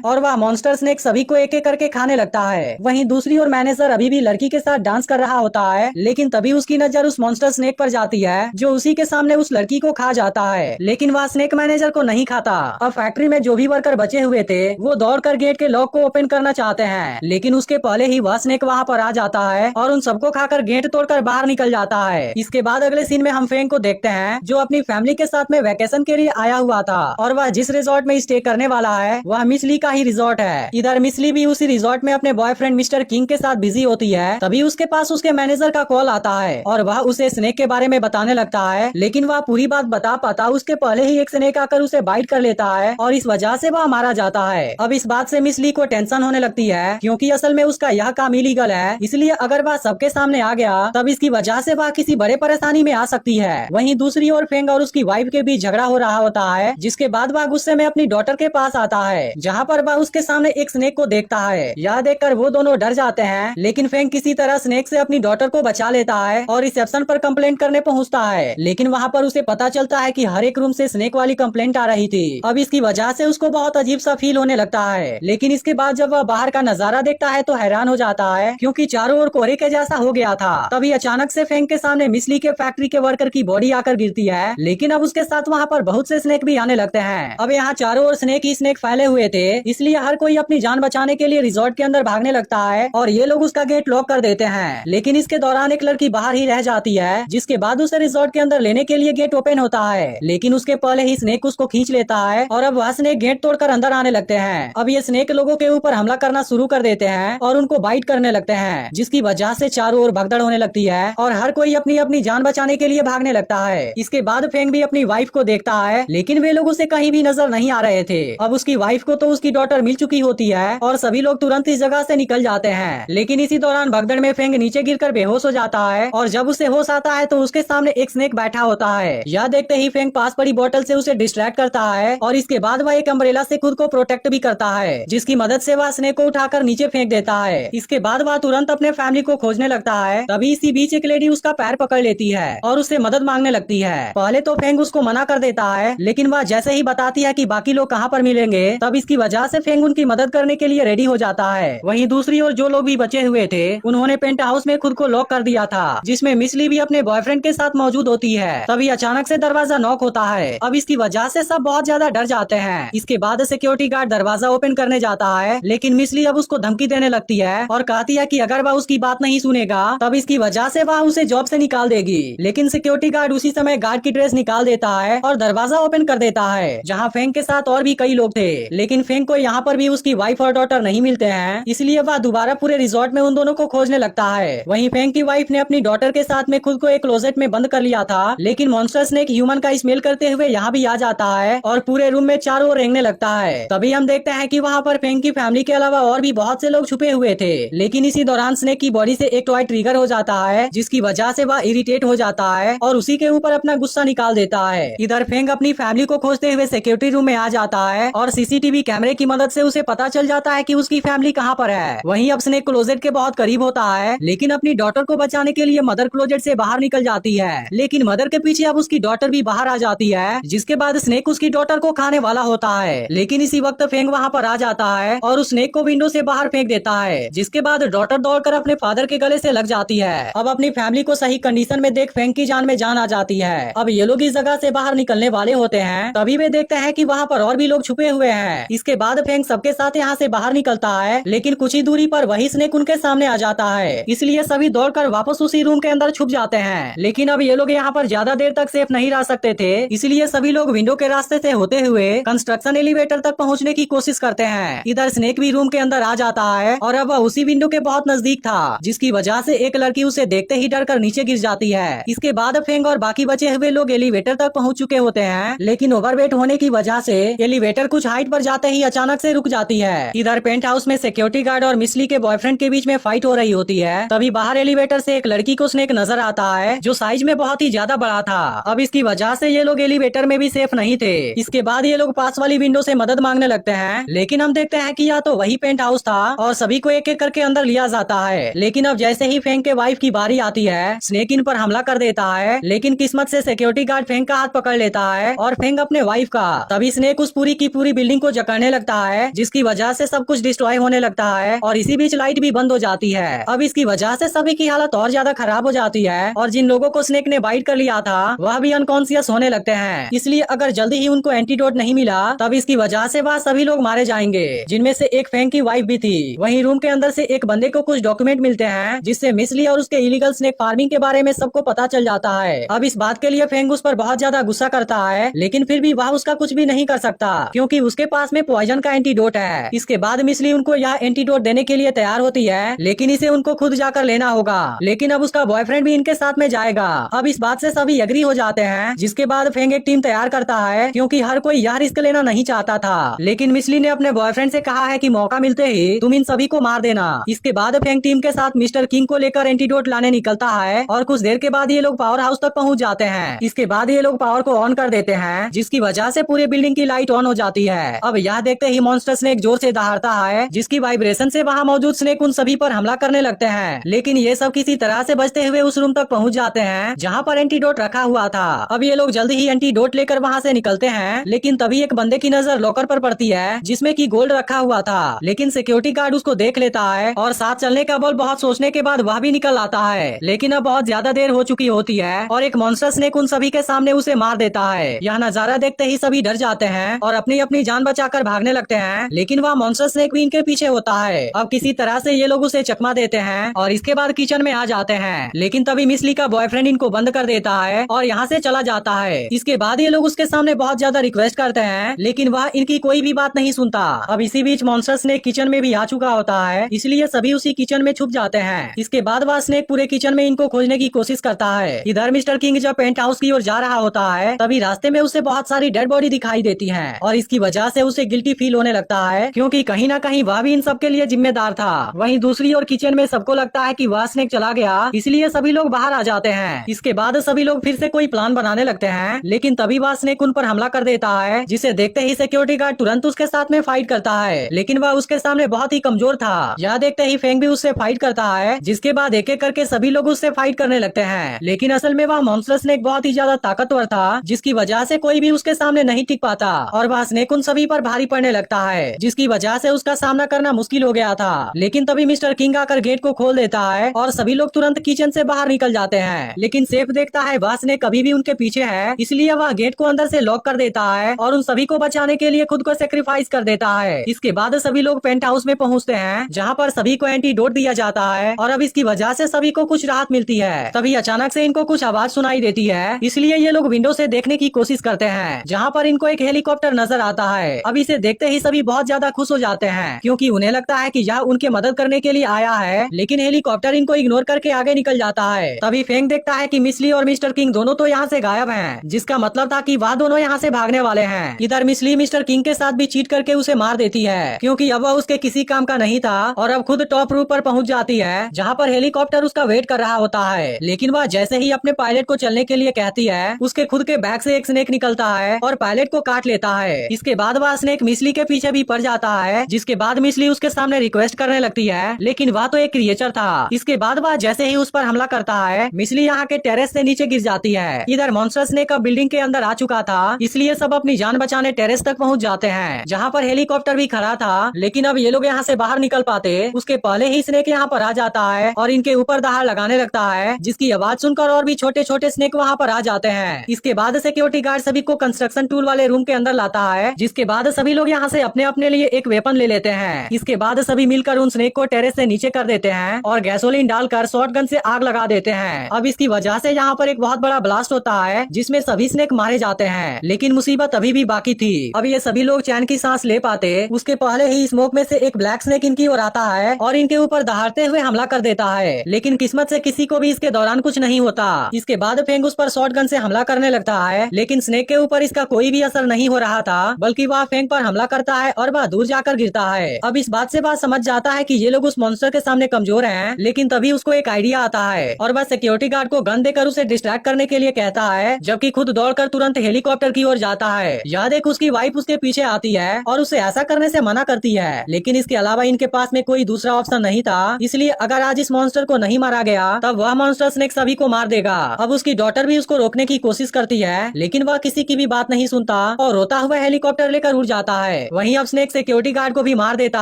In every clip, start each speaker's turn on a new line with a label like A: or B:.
A: और वह monster snake सभी को एक एक करके खाने लगता है। वहीं दूसरी ओर मैनेजर अभी भी लड़की के साथ डांस कर रहा होता है, लेकिन तभी उसकी नजर उस मॉन्स्टर स्नेक पर जाती है जो उसी के सामने उस लड़की को खा जाता है। लेकिन वह स्नेक मैनेजर को नहीं खाता। अब फैक्ट्री में जो भी वर्कर बचे हुए थे वो दौड़कर गेट के लॉक को ओपन करना चाहते हैं, लेकिन उसके पहले ही वह स्नेक वहाँ पर आ जाता है और उन सबको खाकर गेट तोड़कर बाहर निकल जाता है। इसके बाद अगले सीन में हम फेंग को देखते हैं जो अपनी फैमिली के साथ में वैकेशन के लिए आया हुआ था और वह जिस रिजॉर्ट में स्टे करने वाला है वह मिसली का ही रिजॉर्ट है। इधर मिसली भी उसी रिजॉर्ट में अपने बॉयफ्रेंड मिस्टर किंग के साथ बिजी होती है। तभी उसके पास उसके मैनेजर का कॉल आता है और वह उसे स्नेक के बारे में बताने लगता है, लेकिन वह पूरी बात बता पाता उसके पहले ही एक स्नेक आकर उसे बाइट कर लेता है और इस वजह से वह मारा जाता है। अब इस बात से मिसली को टेंशन होने लगती है क्योंकि असल में उसका यह काम इलीगल है, इसलिए अगर वह सबके सामने आ गया तब इसकी वजह से वह किसी बड़े परेशानी में आ सकती है। वहीं दूसरी ओर फेंग और उसकी वाइफ के बीच झगड़ा हो रहा होता है, जिसके बाद वह गुस्से में अपनी डॉटर के पास आता है जहाँ पर वह उसके सामने एक स्नेक को देखता है। यह देखकर वो दोनों डर जाते हैं, लेकिन फेंग किसी तरह स्नेक से अपनी डॉटर को बचा लेता है और रिसेप्शन पर कंप्लेंट करने पहुंचता है, लेकिन वहाँ पर उसे पता चलता है कि हर एक रूम से स्नेक वाली कंप्लेंट आ रही थी। अब इसकी वजह से उसको बहुत अजीब सा फील होने लगता है, लेकिन इसके बाद जब वह बाहर का नजारा देखता है तो हैरान हो जाता है क्योंकि चारों ओर कोहरे के जैसा हो गया था। तभी अचानक से फेंग के सामने मिसली के फैक्ट्री के वर्कर की बॉडी आकर गिरती है, लेकिन अब उसके साथ वहाँ पर बहुत से स्नेक भी आने लगते हैं। अब यहाँ चारों ओर स्नेक ही स्नेक फैले हुए थे, इसलिए हर कोई अपनी जान बचाने के लिए रिजॉर्ट के अंदर भागने लगता है और ये लोग उसका गेट लॉक कर देते हैं। लेकिन इसके दौरान एक लड़की बाहर ही रह जाती है, जिसके बाद उसे रिजॉर्ट के अंदर लेने के लिए गेट ओपन होता है, लेकिन उसके पहले ही स्नेक उसको खींच लेता है और अब वह स्नेक गेट तोड़कर अंदर आने लगते हैं। अब ये स्नेक लोगों के ऊपर हमला करना शुरू कर देते हैं और उनको बाइट करने लगते हैं, जिसकी वजह से चारों ओर भगदड़ होने लगती है और हर कोई अपनी अपनी जान बचाने के लिए भागने लगता है। इसके बाद फेंग भी अपनी वाइफ को देखता है, लेकिन वे लोग उसे कहीं भी नजर नहीं आ रहे थे। अब उसकी वाइफ को तो उसकी डॉटर मिल चुकी होती है और सभी लोग तुरंत इस जगह से निकल जाते हैं, लेकिन इसी दौरान भगदड़ में फेंग नीचे गिरकर बेहोश हो जाता है और जब उसे होश आता है तो उसके सामने एक स्नेक बैठा होता है। यह देखते ही फेंग पास पड़ी बोतल से उसे डिस्ट्रैक्ट करता है और इसके बाद वह एक अम्ब्रेला से खुद को प्रोटेक्ट भी करता है, जिसकी मदद से वह स्नेक को उठाकर नीचे फेंक देता है। इसके बाद वह तुरंत अपने फैमिली को खोजने लगता है। तभी इसी बीच एक लेडी उसका पैर पकड़ लेती है और उससे मदद मांगने लगती है। पहले तो फेंग उसको मना कर देता है, लेकिन वह जैसे ही बताती है कि बाकी लोग कहाँ पर मिलेंगे तब इसकी वजह से फेंग उनकी मदद करने के लिए रेडी हो जाता है। वहीं दूसरी ओर जो लोग भी बचे हुए थे उन्होंने पेंट हाउस में खुद को लॉक कर दिया था, जिसमें मिसली भी अपने बॉयफ्रेंड के साथ मौजूद होती है। तभी अचानक से दरवाजा नॉक होता है। अब इसकी वजह से सब बहुत ज्यादा डर जाते हैं। इसके बाद सिक्योरिटी गार्ड दरवाजा ओपन करने जाता है, लेकिन मिसली अब उसको धमकी देने लगती है और कहती है कि अगर वह उसकी बात नहीं सुनेगा तब इसकी वजह से वह उसे जॉब से निकाल देगी। लेकिन सिक्योरिटी गार्ड उसी समय गार्ड की ड्रेस निकाल देता है और दरवाजा ओपन कर देता है, जहाँ फेंग के साथ और भी कई लोग थे। लेकिन फेंग को यहाँ पर भी उसकी वाइफ और डॉटर नहीं मिलते हैं, इसलिए वह दोबारा पूरे रिजॉर्ट में उन दोनों को खोजने लगता है। वहीं फेंग की वाइफ ने अपनी डॉटर के साथ में खुद को एक क्लोजेट में बंद कर लिया था, लेकिन मॉन्स्टर स्नेक ह्यूमन का स्मेल करते हुए यहाँ भी आ जाता है और पूरे रूम में चारों ओर रेंगने लगता है। तभी हम देखते हैं कि वहाँ पर फेंग की फैमिली के अलावा और भी बहुत से लोग छुपे हुए थे, लेकिन इसी दौरान स्नेक की बॉडी से एक टॉय ट्रिगर हो जाता है, जिसकी वजह से वह इरिटेट हो जाता है और उसी के ऊपर अपना गुस्सा निकाल देता है। इधर फेंग अपनी फैमिली को खोजते हुए सिक्योरिटी रूम में आ जाता है और सीसीटीवी कैमरे की मदद से उसे पता चल जाता है कि उसकी फैमिली कहाँ पर है। वहीं अब स्नेक क्लोजेट के बहुत करीब होता है, लेकिन अपनी डॉटर को बचाने के लिए मदर क्लोजेट से बाहर निकल जाती है, लेकिन मदर के पीछे अब उसकी डॉटर भी बाहर आ जाती है, जिसके बाद स्नेक उसकी डॉटर को खाने वाला होता है। लेकिन इसी वक्त फेंग वहाँ पर आ जाता है और उस स्नेक को विंडो से बाहर फेंक देता है, जिसके बाद डॉटर दौड़कर अपने फादर के गले से लग जाती है। अब अपनी फैमिली को सही कंडीशन में देख फेंग की जान में जान आ जाती है। अब ये लोग इस जगह से बाहर निकलने वाले होते हैं, तभी वे देखते हैं कि वहाँ पर और भी लोग छुपे हुए हैं। इसके बाद फेंग सबके साथ यहाँ से बाहर निकलता है, लेकिन कुछ ही दूरी पर वही स्नेक उनके सामने आ जाता है, इसलिए सभी दौड़कर वापस उसी रूम के अंदर छुप जाते हैं। लेकिन अब ये लोग यहाँ पर ज्यादा देर तक सेफ नहीं रह सकते थे, इसलिए सभी लोग विंडो के रास्ते से होते हुए कंस्ट्रक्शन एलिवेटर तक पहुँचने की कोशिश करते हैं। इधर स्नेक भी रूम के अंदर आ जाता है और अब वह उसी विंडो के बहुत नजदीक था, जिसकी वजह से एक लड़की उसे देखते ही डर कर नीचे गिर जाती है। इसके बाद फेंग और बाकी बचे हुए लोग एलिवेटर तक पहुँच चुके होते हैं, लेकिन ओवरवेट होने की वजह से एलिवेटर कुछ हाइट पर जाते ही अचानक से रुक जाती है। इधर पेंट हाउस में सिक्योरिटी गार्ड और मिसली के बॉयफ्रेंड के बीच में फाइट हो रही होती है। तभी बाहर एलिवेटर से एक लड़की को स्नेक नजर आता है, जो साइज में बहुत ही ज्यादा बड़ा था। अब इसकी वजह से ये लोग एलिवेटर में भी सेफ नहीं थे। इसके बाद ये लोग पास वाली विंडो से मदद मांगने लगते हैं, लेकिन हम देखते हैं कि या तो वही पेंट हाउस था और सभी को एक एक करके अंदर लिया जाता है। लेकिन अब जैसे ही फेंग के वाइफ की बारी आती है, स्नेक इन पर हमला कर देता है, लेकिन किस्मत से सिक्योरिटी गार्ड फेंग का हाथ पकड़ लेता है और फेंग अपने वाइफ का। तभी स्नेक उस पूरी की पूरी बिल्डिंग को जकड़ने लगता लगता है, जिसकी वजह से सब कुछ डिस्ट्रॉय होने लगता है और इसी बीच लाइट भी बंद हो जाती है। अब इसकी वजह से सभी की हालत और ज्यादा खराब हो जाती है और जिन लोगों को स्नेक ने बाइट कर लिया था वह भी अनकॉन्शियस होने लगते हैं। इसलिए अगर जल्दी ही उनको एंटीडोट नहीं मिला तब इसकी वजह से वह सभी लोग मारे जाएंगे, जिनमें से एक फेंग की वाइफ भी थी। वहीं रूम के अंदर से एक बंदे को कुछ डॉक्यूमेंट मिलते हैं जिससे मिसली और उसके इलीगल स्नेक फार्मिंग के बारे में सबको पता चल जाता है। अब इस बात के लिए फेंग उस पर बहुत ज्यादा गुस्सा करता है, लेकिन फिर भी वह उसका कुछ भी नहीं कर सकता क्योंकि उसके पास में पॉइजन का एंटीडोट है। इसके बाद मिसली उनको यह एंटीडोट देने के लिए तैयार होती है, लेकिन इसे उनको खुद जाकर लेना होगा। लेकिन अब उसका बॉयफ्रेंड भी इनके साथ में जाएगा। अब इस बात से सभी एग्री हो जाते हैं, जिसके बाद फेंग एक टीम तैयार करता है क्योंकि हर कोई यह रिस्क लेना नहीं चाहता था। लेकिन मिसली ने अपने बॉयफ्रेंड से कहा है कि मौका मिलते ही तुम इन सभी को मार देना। इसके बाद फेंग टीम के साथ मिस्टर किंग को लेकर एंटीडोट लाने निकलता है और कुछ देर के बाद ये लोग पावर हाउस तक पहुंच जाते हैं। इसके बाद ये लोग पावर को ऑन कर देते हैं, जिसकी वजह से पूरे बिल्डिंग की लाइट ऑन हो जाती है। अब यह देखते ही मॉन्स्टर स्नेक जोर से दहाड़ता है, जिसकी वाइब्रेशन से वहाँ मौजूद स्नेक उन सभी पर हमला करने लगते हैं। लेकिन ये सब किसी तरह से बचते हुए उस रूम तक पहुंच जाते हैं जहाँ पर एंटीडोट रखा हुआ था। अब ये लोग जल्दी ही एंटीडोट लेकर वहाँ से निकलते हैं, लेकिन तभी एक बंदे की नजर लॉकर पर पड़ती है जिसमें की गोल्ड रखा हुआ था। लेकिन सिक्योरिटी गार्ड उसको देख लेता है और साथ चलने का बल बहुत सोचने के बाद वह भी निकल आता है। लेकिन अब बहुत ज्यादा देर हो चुकी होती है और एक मॉन्स्टर स्नेक उन सभी के सामने उसे मार देता है। यह नजारा देखते ही सभी डर जाते हैं और अपनी अपनी जान बचाकर भागने लगते हैं, लेकिन वह मॉन्स्टर स्नेक भी इनके पीछे होता है। अब किसी तरह से ये लोग उसे चकमा देते हैं और इसके बाद किचन में आ जाते हैं। लेकिन तभी मिसली का बॉयफ्रेंड इनको बंद कर देता है और यहाँ से चला जाता है। इसके बाद ये लोग उसके सामने बहुत ज्यादा रिक्वेस्ट करते हैं, लेकिन वह इनकी कोई भी बात नहीं सुनता। अब इसी बीच मॉन्स्टर स्नेक किचन में भी आ चुका होता है, इसलिए सभी उसी किचन में छुप जाते हैं। इसके बाद वह स्नेक पूरे किचन में इनको खोजने की कोशिश करता है। इधर मिस्टर किंग जब पेंट हाउस की ओर जा रहा होता है तभी रास्ते में उसे बहुत सारी डेड बॉडी दिखाई देती है और इसकी वजह से उसे गिल्टी फील होने लगता है क्योंकि कहीं ना कहीं वह भी इन सब के लिए जिम्मेदार था। वहीं दूसरी ओर किचन में सबको लगता है कि वह स्नेक चला गया, इसलिए सभी लोग बाहर आ जाते हैं। इसके बाद सभी लोग फिर से कोई प्लान बनाने लगते हैं, लेकिन तभी वह स्नेक उन पर हमला कर देता है, जिसे देखते ही सिक्योरिटी गार्ड तुरंत उसके साथ में फाइट करता है। लेकिन वह उसके सामने बहुत ही कमजोर था। यह देखते ही फेंग भी उससे फाइट करता है, जिसके बाद एक एक करके सभी लोग उससे फाइट करने लगते हैं। लेकिन असल में वह मॉन्स्टर स्नेक बहुत ही ज्यादा ताकतवर था, जिसकी वजह से कोई भी उसके सामने नहीं टिक पाता और वह स्नेक उन सभी पर भारी पड़ने लगता है, जिसकी वजह से उसका सामना करना मुश्किल हो गया था। लेकिन तभी मिस्टर किंग आकर गेट को खोल देता है और सभी लोग तुरंत किचन से बाहर निकल जाते हैं। लेकिन सेफ देखता है वह स्नेक अभी भी उनके पीछे है, इसलिए वह गेट को अंदर से लॉक कर देता है और उन सभी को बचाने के लिए खुद को सेक्रीफाइस कर देता है। इसके बाद सभी लोग पेंट हाउस में पहुंचते हैं, जहां पर सभी को एंटीडोट दिया जाता है और अब इसकी वजह से सभी को कुछ राहत मिलती है। तभी अचानक से इनको कुछ आवाज सुनाई देती है, इसलिए ये लोग विंडो से देखने की कोशिश करते हैं, जहां पर इनको एक हेलीकॉप्टर नजर आता है। अब इसे देखते ही सभी बहुत ज्यादा खुश हो जाते हैं, क्योंकि उन्हें लगता है कि यह उनके मदद करने के लिए आया है। लेकिन हेलीकॉप्टर इनको इग्नोर करके आगे निकल जाता है। तभी फेंग देखता है कि मिसली और मिस्टर किंग दोनों तो यहाँ से गायब हैं, जिसका मतलब था कि वह दोनों यहाँ से भागने वाले हैं। इधर मिसली मिस्टर किंग के साथ भी चीट करके उसे मार देती है, क्योंकि अब वह उसके किसी काम का नहीं था और अब खुद टॉप रूफ पर पहुंच जाती है, जहाँ पर हेलीकॉप्टर उसका वेट कर रहा होता है। लेकिन वह जैसे ही अपने पायलट को चलने के लिए कहती है, उसके खुद के बैग से एक स्नेक निकलता है और पायलट को काट लेता है। इसके बाद वह स्नेक मिसली के पीछे भी पड़ जाता है, जिसके बाद मिसली उसके सामने रिक्वेस्ट करने लगती है, लेकिन वह तो एक क्रिएचर था। इसके बाद वह जैसे ही उस पर हमला करता है, मिसली यहाँ के टेरेस से नीचे गिर जाती है। इधर मॉन्स्टर स्नेक अब बिल्डिंग के अंदर आ चुका था, इसलिए सब अपनी जान बचाने टेरेस तक पहुँच जाते हैं, जहाँ पर हेलीकॉप्टर भी खड़ा था। लेकिन अब ये लोग यहाँ से बाहर निकल पाते उसके पहले ही स्नेक यहाँ पर आ जाता है और इनके ऊपर दहाड़ लगाने लगता है, जिसकी आवाज सुनकर और भी छोटे छोटे स्नेक वहाँ पर आ जाते हैं। इसके बाद सिक्योरिटी गार्ड सभी को कंस्ट्रक्शन टूल वाले रूम के अंदर लाता है, जिसके बाद सभी लोग यहाँ से अपने अपने लिए एक वेपन ले लेते हैं। इसके बाद सभी मिलकर उन स्नेक को टेरेस से नीचे कर देते हैं और गैसोलीन डालकर शॉटगन से आग लगा देते हैं। अब इसकी वजह से यहाँ पर एक बहुत बड़ा ब्लास्ट होता है, जिसमें सभी स्नेक मारे जाते हैं। लेकिन मुसीबत अभी भी बाकी थी। अब ये सभी लोग चैन की सांस ले पाते उसके पहले ही स्मोक में से एक ब्लैक स्नेक इनकी ओर आता है और इनके ऊपर दहाड़ते हुए हमला कर देता है। लेकिन किस्मत से किसी को भी इसके दौरान कुछ नहीं होता। इसके बाद फेंग उस पर शॉटगन से हमला करने लगता है, लेकिन स्नेक के ऊपर इसका कोई भी असर नहीं हो रहा था, बल्कि वह फेंग पर हमला करता है और वह दूर जाकर गिरता है। अब इस बात से बात समझ जाता है कि ये लोग उस मॉन्स्टर के सामने कमजोर हैं, लेकिन तभी उसको एक आइडिया आता है और वह सिक्योरिटी गार्ड को गन देकर उसे डिस्ट्रैक्ट करने के लिए कहता है, जबकि खुद दौड़कर तुरंत हेलीकॉप्टर की ओर जाता है। यह देख उसकी वाइफ उसके पीछे आती है और उसे ऐसा करने से मना करती है, लेकिन इसके अलावा इनके पास में कोई दूसरा ऑप्शन नहीं था। इसलिए अगर आज इस मॉन्स्टर को नहीं मारा गया तब वह मॉन्स्टर स्नेक सभी को मार देगा। अब उसकी डॉटर भी उसको रोकने की कोशिश करती है, लेकिन वह किसी की भी बात नहीं सुनता और रोता हुआ हेलीकॉप्टर लेकर उड़ जाता है। वहीं अब स्नेक सिक्योरिटी गार्ड को भी मार देता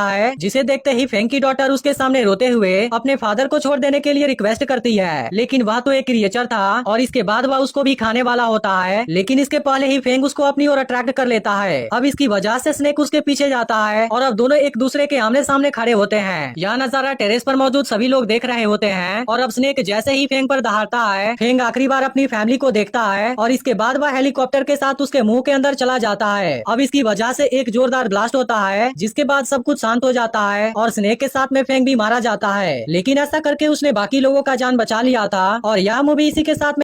A: है, जिसे देखते ही फेंग की डॉटर उसके सामने रोते हुए अपने फादर को छोड़ देने के लिए रिक्वेस्ट करती है, लेकिन वह तो एक क्रिएचर था और इसके बाद वह उसको भी खाने वाला होता है। लेकिन इसके पहले ही फेंग उसको अपनी ओर अट्रैक्ट कर लेता है। अब इसकी वजह से स्नेक उसके पीछे जाता है और अब दोनों एक दूसरे के आमने सामने खड़े होते हैं। यह नजारा टेरेस पर मौजूद सभी लोग देख रहे होते हैं और अब स्नेक जैसे ही फेंग पर दहाड़ता है, फेंग आखिरी बार अपनी फैमिली को देखता है और इसके बाद वह हेलीकॉप्टर के साथ उसके मुंह के अंदर चला जाता है। अब इसकी वजह से एक जोरदार ब्लास्ट होता है, जिसके बाद सब कुछ शांत हो जाता है और स्नेक के साथ में फेंग भी मारा जाता है। लेकिन ऐसा करके उसने बाकी लोगों का जान बचा लिया था और यह मूवी इसी के साथ